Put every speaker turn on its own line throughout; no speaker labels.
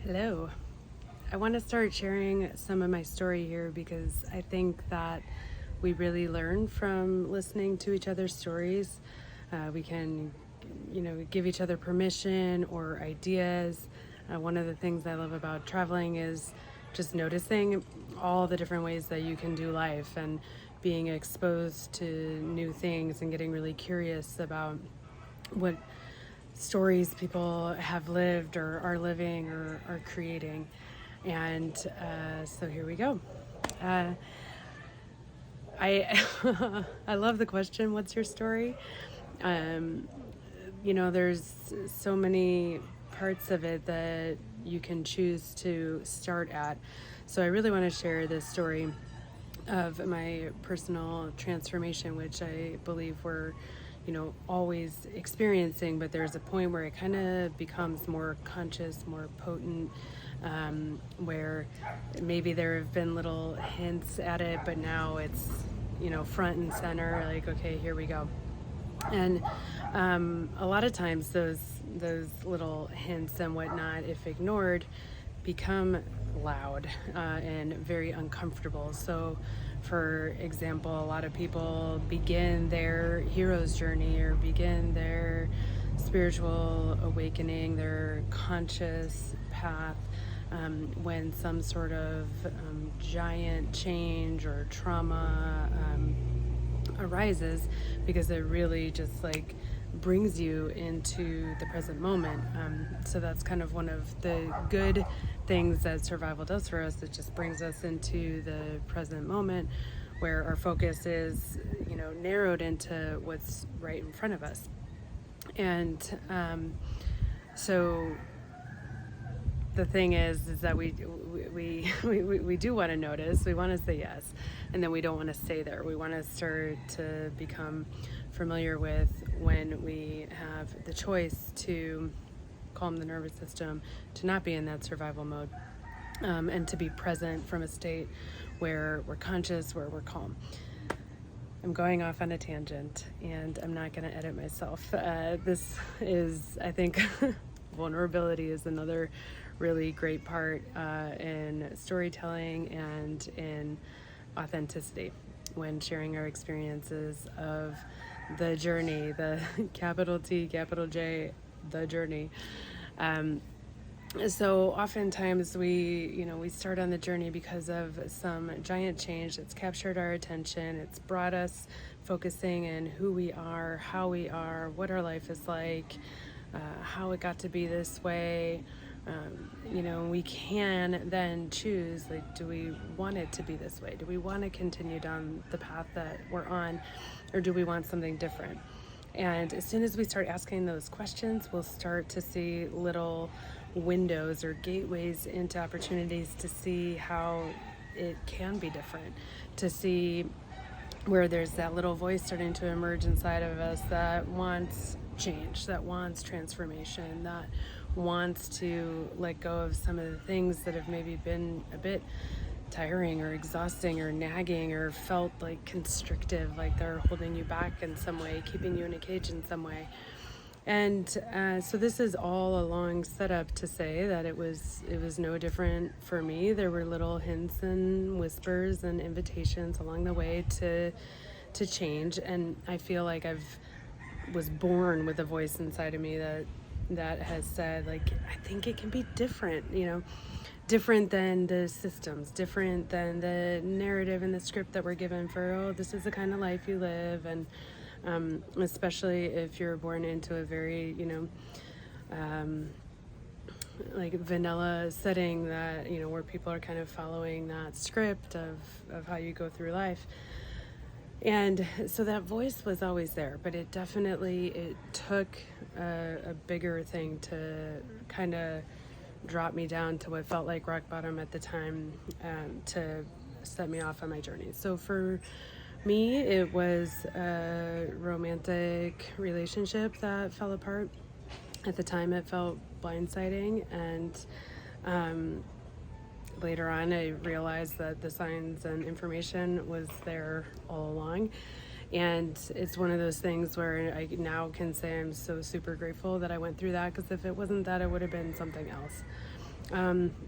Hello. I want to start sharing some of my story here because I think that we really learn from listening to each other's stories. We can, give each other permission or ideas. One of the things I love about traveling is just noticing all the different ways that you can do life and being exposed to new things and getting really curious about what stories people have lived or are living or are creating. And so here we go. Uh, I I love the question. What's your story? There's so many parts of it that you can choose to start at. So I really want to share this story of my personal transformation, which I believe we're, always experiencing, but there's a point where it kind of becomes more conscious, more potent, where maybe there have been little hints at it, but now it's, front and center, like, okay, here we go. And a lot of times those little hints and whatnot, if ignored, become loud and very uncomfortable. So, for example, a lot of people begin their hero's journey or begin their spiritual awakening, their conscious path, when some sort of giant change or trauma arises, because it really just like brings you into the present moment. So that's kind of one of the good things that survival does for us. It just brings us into the present moment where our focus is, narrowed into what's right in front of us. And so the thing is that we do want to notice. We want to say yes, and then we don't want to stay there. We want to start to become familiar with when we have the choice to calm the nervous system, to not be in that survival mode, and to be present from a state where we're conscious, where we're calm. I'm going off on a tangent, and I'm not going to edit myself. This is, I think, vulnerability is another really great part in storytelling and in authenticity when sharing our experiences of the journey, the capital T, capital J, the journey. So oftentimes we start on the journey because of some giant change that's captured our attention. It's brought us focusing in who we are, how we are, what our life is like, how it got to be this way. We can then choose, like, do we want it to be this way? Do we want to continue down the path that we're on, or do we want something different? And as soon as we start asking those questions, we'll start to see little windows or gateways into opportunities to see how it can be different, to see where there's that little voice starting to emerge inside of us that wants change, that wants transformation, that wants to let go of some of the things that have maybe been a bit tiring or exhausting or nagging or felt like constrictive, like they're holding you back in some way, keeping you in a cage in some way. And so this is all a long setup to say that it was no different for me. There were little hints and whispers and invitations along the way to change, and I feel like was born with a voice inside of me that has said, like, I think it can be different, different than the systems, different than the narrative and the script that we're given for, oh, this is the kind of life you live. And especially if you're born into a very, like vanilla setting that, where people are kind of following that script of how you go through life. And so that voice was always there, but it took a bigger thing to kind of drop me down to what felt like rock bottom at the time, to set me off on my journey. So for me, it was a romantic relationship that fell apart. At the time, it felt blindsiding, and later on, I realized that the signs and information was there all along. And it's one of those things where I now can say I'm so super grateful that I went through that, because if it wasn't that, it would have been something else.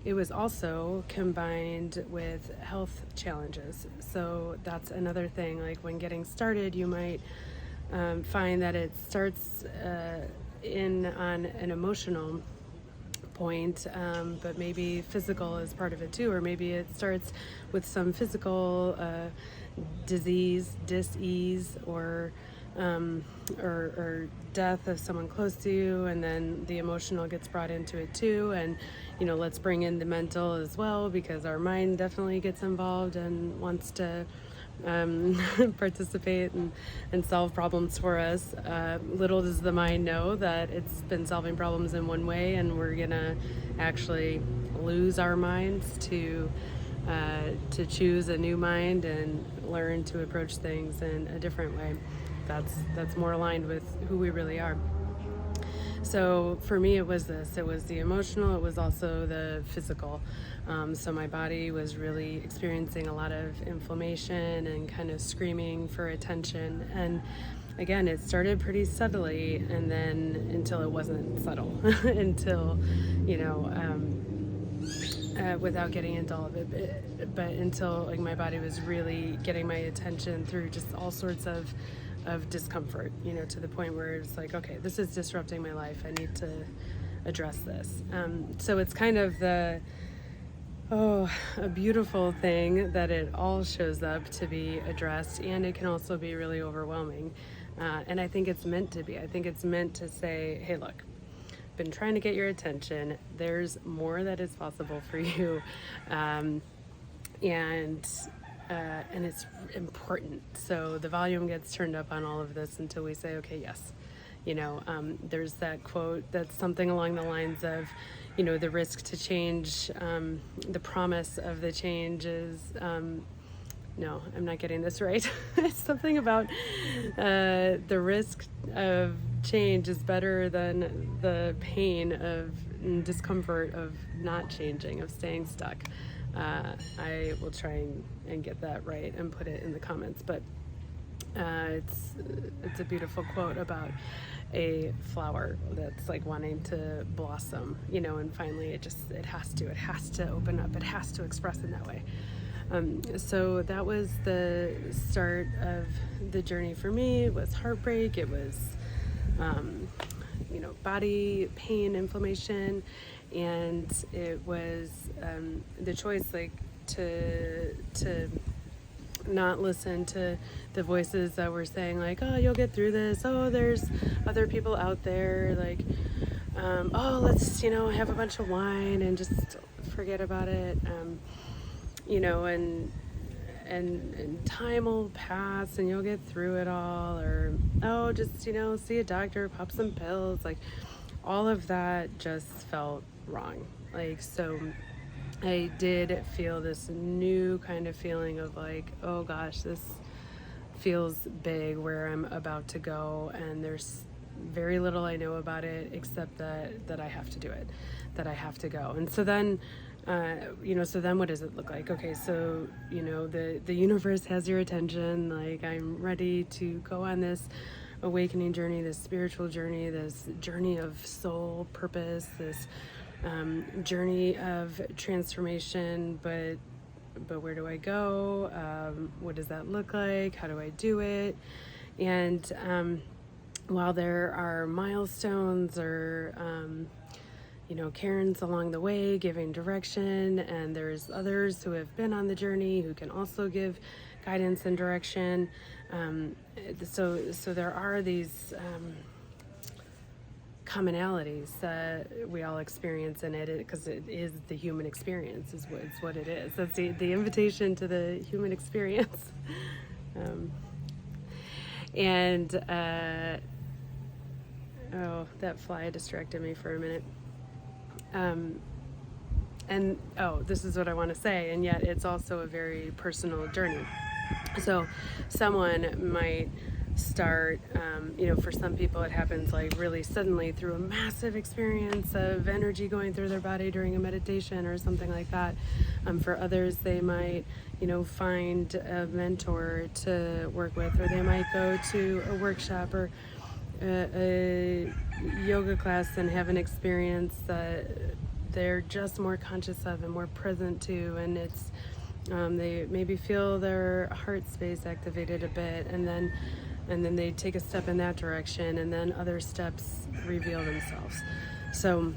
it was also combined with health challenges. So that's another thing. Like when getting started, you might find that it starts in on an emotional point, but maybe physical is part of it too, or maybe it starts with some physical disease, dis-ease, or death of someone close to you, and then the emotional gets brought into it too. And let's bring in the mental as well, because our mind definitely gets involved and wants to participate and solve problems for us. Little does the mind know that it's been solving problems in one way, and we're gonna actually lose our minds to choose a new mind and learn to approach things in a different way. That's more aligned with who we really are. So for me, it was this. It was the emotional. It was also the physical. So my body was really experiencing a lot of inflammation and kind of screaming for attention. And again, it started pretty subtly, and then until it wasn't subtle, until without getting into all of it, but until like my body was really getting my attention through just all sorts of discomfort, to the point where it's like, okay, this is disrupting my life. I need to address this. So it's kind of a beautiful thing that it all shows up to be addressed, and it can also be really overwhelming. And I think it's meant to be. I think it's meant to say, hey, look, been trying to get your attention. There's more that is possible for you. And it's important. So the volume gets turned up on all of this until we say, okay, yes. There's that quote that's something along the lines of, the risk to change, the promise of the change is, no, I'm not getting this right. It's something about the risk of change is better than the pain of discomfort of not changing, of staying stuck. I will try and get that right and put it in the comments, but it's a beautiful quote about a flower that's like wanting to blossom, and finally it has to open up, it has to express in that way. So that was the start of the journey for me. It was heartbreak, it was body pain, inflammation, and it was the choice, like, to not listen to the voices that were saying, like, oh, you'll get through this, oh, there's other people out there, like, oh, let's have a bunch of wine and just forget about it, and time will pass and you'll get through it all, or oh, just see a doctor, pop some pills. Like, all of that just felt wrong. Like, so I did feel this new kind of feeling of like, oh gosh, this feels big, where I'm about to go, and there's very little I know about it except that I have to do it, that I have to go. And so then so then what does it look like? Okay, so the universe has your attention, like, I'm ready to go on this awakening journey, this spiritual journey, this journey of soul purpose, this journey of transformation, but where do I go? What does that look like? How do I do it? And while there are milestones or cairns along the way giving direction, and there's others who have been on the journey who can also give guidance and direction, so there are these commonalities that we all experience in it, because it is the human experience, is what it is. That's the invitation to the human experience. That fly distracted me for a minute. This is what I want to say, and yet it's also a very personal journey. So someone might start, for some people it happens like really suddenly through a massive experience of energy going through their body during a meditation or something like that. For others, they might, find a mentor to work with, or they might go to a workshop or a yoga class and have an experience that they're just more conscious of and more present to, and it's they maybe feel their heart space activated a bit, and then they take a step in that direction, and then other steps reveal themselves. So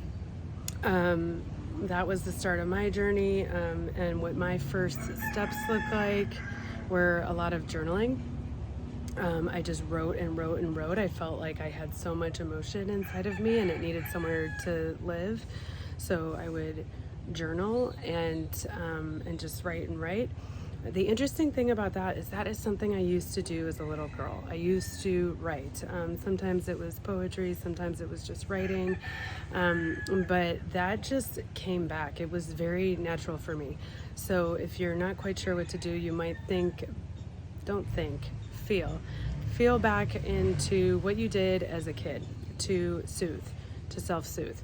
that was the start of my journey, and what my first steps looked like were a lot of journaling. I just wrote and wrote and wrote. I felt like I had so much emotion inside of me and it needed somewhere to live. So I would journal and just write and write. The interesting thing about that is something I used to do as a little girl. I used to write. Sometimes it was poetry, sometimes it was just writing, but that just came back. It was very natural for me. So if you're not quite sure what to do, you might don't think, feel back into what you did as a kid to soothe, to self-soothe.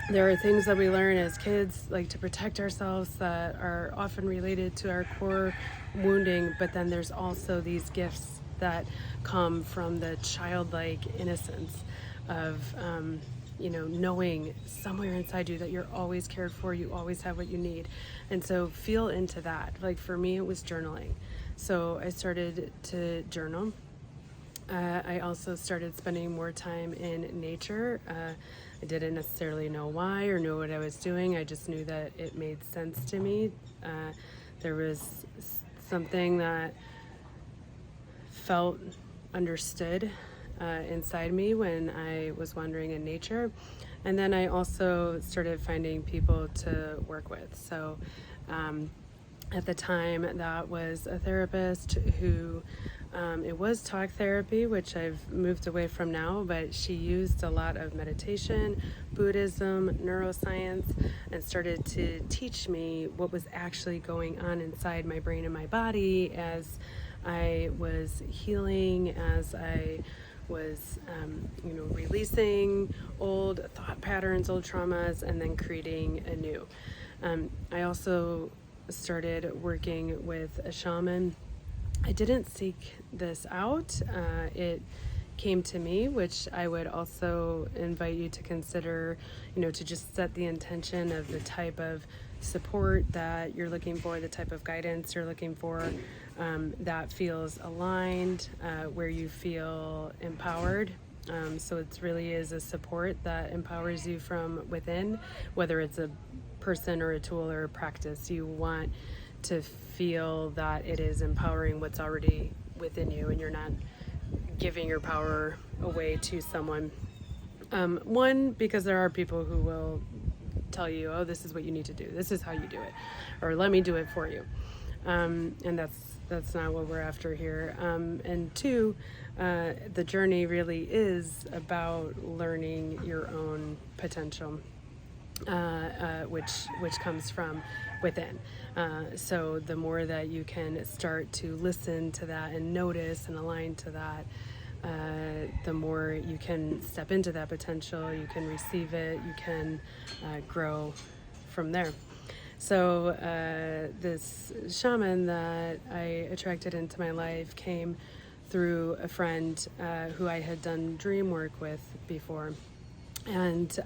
There are things that we learn as kids, like to protect ourselves, that are often related to our core wounding, but then there's also these gifts that come from the childlike innocence of knowing somewhere inside you that you're always cared for, you always have what you need. And so feel into that. Like for me, it was journaling. So I started to journal. I also started spending more time in nature. I didn't necessarily know why or know what I was doing. I just knew that it made sense to me. There was something that felt understood inside me when I was wandering in nature. And then I also started finding people to work with. So at the time, that was a therapist who, it was talk therapy, which I've moved away from now, but she used a lot of meditation, Buddhism, neuroscience, and started to teach me what was actually going on inside my brain and my body as I was healing, as I was, releasing old thought patterns, old traumas, and then creating anew. I also started working with a shaman. I didn't seek this out. It came to me, which I would also invite you to consider, to just set the intention of the type of support that you're looking for, the type of guidance you're looking for, that feels aligned, where you feel empowered. So it really is a support that empowers you from within, whether it's a person or a tool or a practice. You want to feel that it is empowering what's already within you and you're not giving your power away to someone. One, because there are people who will tell you, oh, this is what you need to do, this is how you do it, or let me do it for you. And that's not what we're after here. And two, the journey really is about learning your own potential, which comes from within. So the more that you can start to listen to that and notice and align to that, the more you can step into that potential, you can receive it, you can grow from there. So this shaman that I attracted into my life came through a friend who I had done dream work with before. And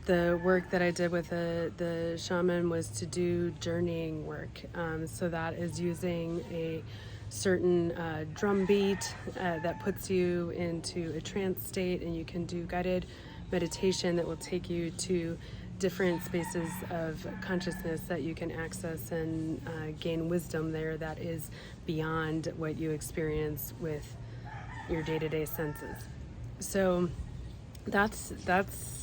the work that I did with the shaman was to do journeying work. So that is using a certain drum beat that puts you into a trance state, and you can do guided meditation that will take you to different spaces of consciousness that you can access and gain wisdom there that is beyond what you experience with your day-to-day senses. So that's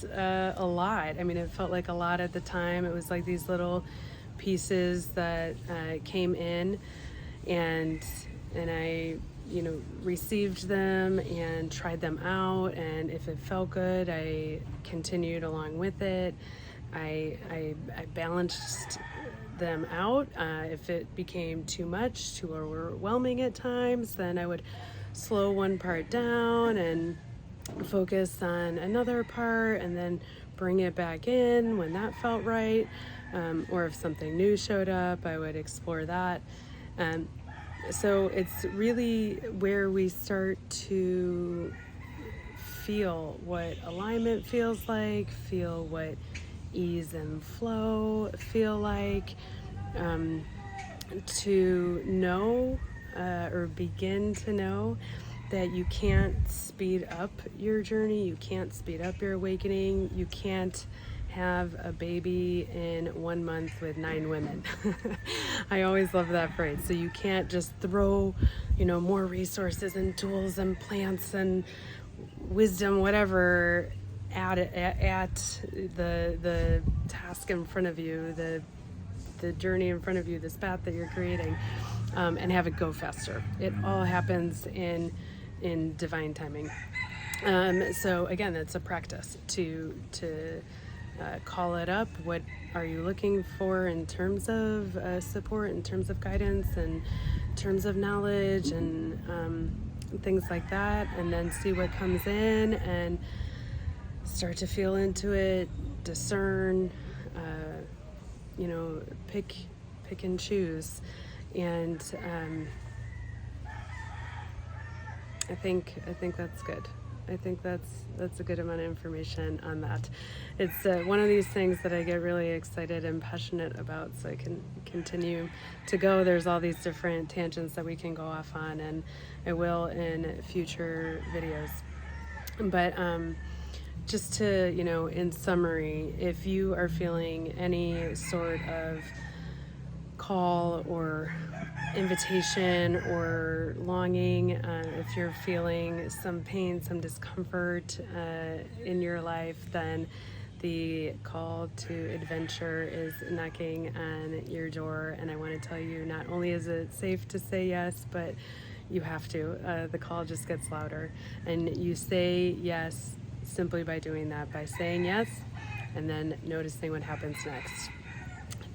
a lot. I mean, it felt like a lot at the time. It was like these little pieces that came in, and I received them and tried them out, and if it felt good, I continued along with it. I balanced them out. If it became too much, too overwhelming at times, then I would slow one part down and focus on another part, and then bring it back in when that felt right. Or if something new showed up, I would explore that. So it's really where we start to feel what alignment feels like, feel what ease and flow feel like, to know or begin to know that you can't speed up your journey, you can't speed up your awakening, you can't have a baby in 1 month with 9 women. I always love that phrase. So you can't just throw, more resources and tools and plants and wisdom, whatever, at the task in front of you, the journey in front of you, this path that you're creating, and have it go faster. It all happens in divine timing. So again, it's a practice to call it up. What are you looking for in terms of support, in terms of guidance, and in terms of knowledge, and things like that, and then see what comes in and start to feel into it, discern, pick and choose. And I think that's good. I think that's a good amount of information on that. It's one of these things that I get really excited and passionate about, so I can continue to go. There's all these different tangents that we can go off on, and I will in future videos. But just to, in summary, if you are feeling any sort of call or invitation or longing, if you're feeling some pain, some discomfort in your life, then the call to adventure is knocking on your door. And I want to tell you, not only is it safe to say yes, but you have to. The call just gets louder, and you say yes simply by doing that, by saying yes and then noticing what happens next.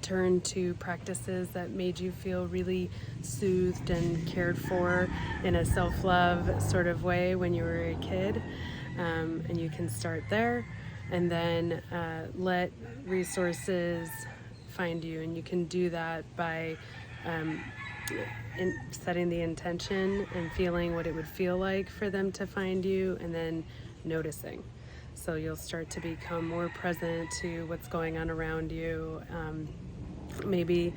Turn to practices that made you feel really soothed and cared for in a self-love sort of way when you were a kid, and you can start there, and then let resources find you. And you can do that by setting the intention and feeling what it would feel like for them to find you, and then noticing. So you'll start to become more present to what's going on around you. Maybe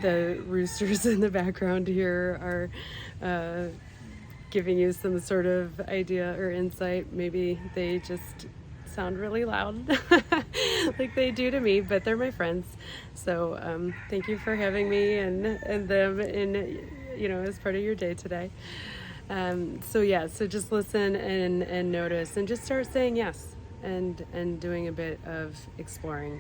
the roosters in the background here are giving you some sort of idea or insight. Maybe they just sound really loud like they do to me, but they're my friends. So thank you for having me and them in, as part of your day today. So just listen and notice, and just start saying yes and doing a bit of exploring.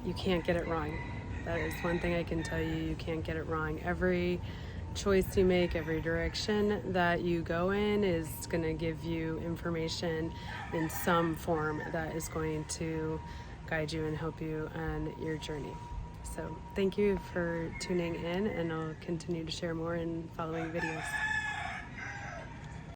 You can't get it wrong. That is one thing I can tell you. You can't get it wrong. Every choice you make, every direction that you go in is going to give you information in some form that is going to guide you and help you on your journey. So thank you for tuning in, and I'll continue to share more in following videos.